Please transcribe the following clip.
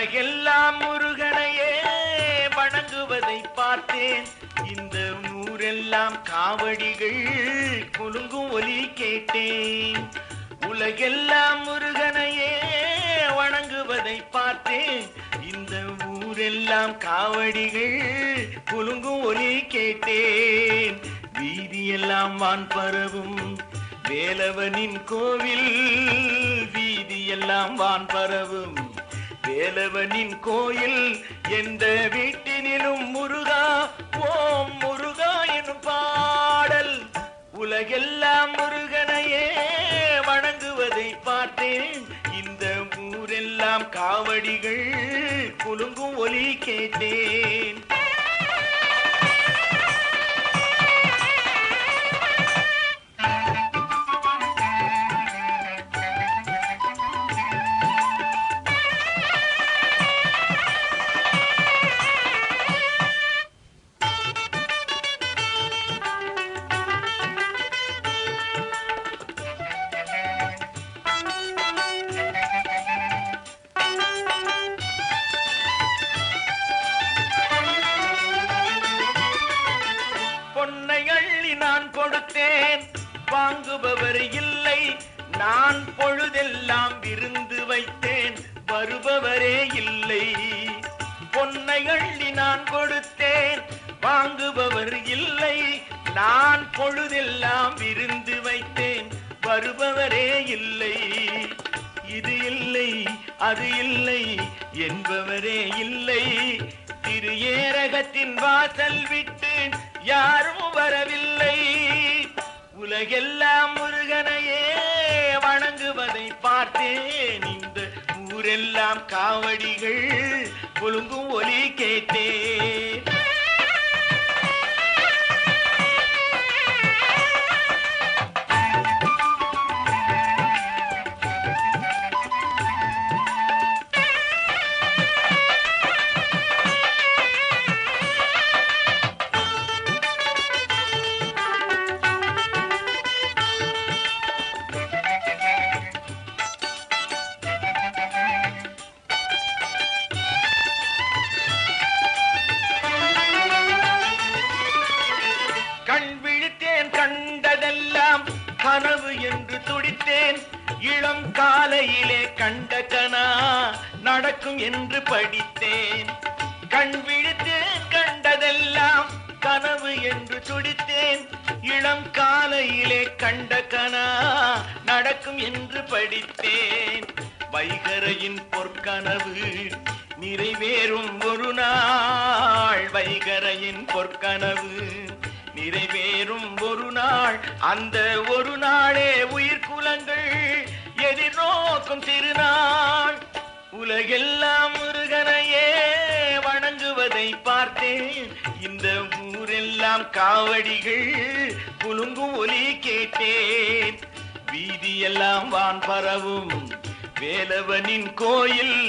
உலகெல்லாம் முருகனையே வணங்குவதை பார்த்தேன். இந்த ஊரெல்லாம் காவடிகள் குலுங்கும் ஒலி கேட்டேன். உலகெல்லாம் முருகனையே வணங்குவதை பார்த்தேன். இந்த ஊரெல்லாம் காவடிகள் குலுங்கும் ஒலி கேட்டேன். வீதியெல்லாம் வான் பரவும் வேலவனின் கோவில், வீதியெல்லாம் வான் பரவும் வேலவனின் கோயில். எந்த வீட்டினிலும் முருகா ஓம் முருகா எனும் பாடல். உலகெல்லாம் முருகனையே வணங்குவதை பார்த்தேன். இந்த ஊரெல்லாம் காவடிகள் குலுங்கும் ஒலி கேட்டேன். நான் கொடுத்தேன் வாங்குபவர் இல்லை. நான் பொழுதெல்லாம் விருந்து வைத்தேன் வருபவரே இல்லை. பொன்னை அள்ளி நான் கொடுத்தேன் வாங்குபவர் இல்லை. நான் பொழுதெல்லாம் விருந்து வைத்தேன் வருபவரே இல்லை. இது இல்லை அது இல்லை என்பவரே இல்லை. திரு ஏரகத்தின் வாசல் விட்டு யாரும் வரவில்லை. உலகெல்லாம் முருகனையே வணங்குவதை பார்த்தேன். இந்த ஊரெல்லாம் காவடிகள் குலுங்கும் ஒலி கேட்டேன். கண்டதெல்லாம் கனவு என்று துடித்தேன். இளம் காலையிலே கண்ட கனா நடக்கும் என்று படித்தேன். கண் விழித்தேன் கண்டதெல்லாம் கனவு என்று துடித்தேன். இளம் காலையிலே கண்ட கனா நடக்கும் என்று படித்தேன். வைகரையின் பொற்கனவு நிறைவேறும் ஒரு நாள். வைகரையின் பொற்கனவு நிறைவேறும் ஒரு நாள். அந்த ஒரு நாளே உயிர் குலங்கள் எதிர்நோக்கும் திருநாள். உலகெல்லாம் முருகனையே வணங்குவதை பார்த்தேன். இந்த ஊரெல்லாம் காவடிகள் குலுங்கும் ஒலி கேட்டேன். வீதியெல்லாம் வான் பரவும் வேலவனின் கோயில்.